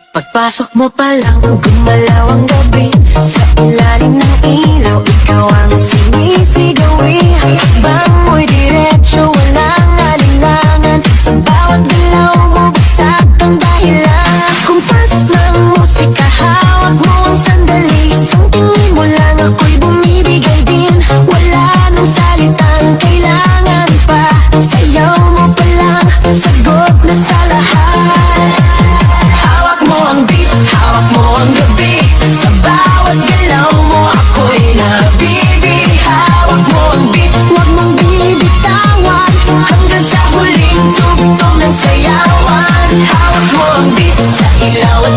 Pagpasok mo pa lang, gumalaw ang gabi. Sa ilalim ng ilaw, ikaw ang sinisigawi. Hakbang mo'y diretso, walang alinlangan. Sa bawat galaw mo, bagsak ang dahilan. Kumpas ng musika, hawak mo ang sandali. Isang tingin mo lang, ako'y bumibigay din. Wala nang salitang kailangan pa. Sayaw mo pa lang, sagot na sa lahat. Hawak mo ang beat, hawak mo ang gabi. Sa bawat galaw mo, ako'y nabibig. Hawak mo ang beat, huwag mong bibitawan. Hanggang sa huling tugtog ng sayawan. Hawak mo ang beat, sa ilaw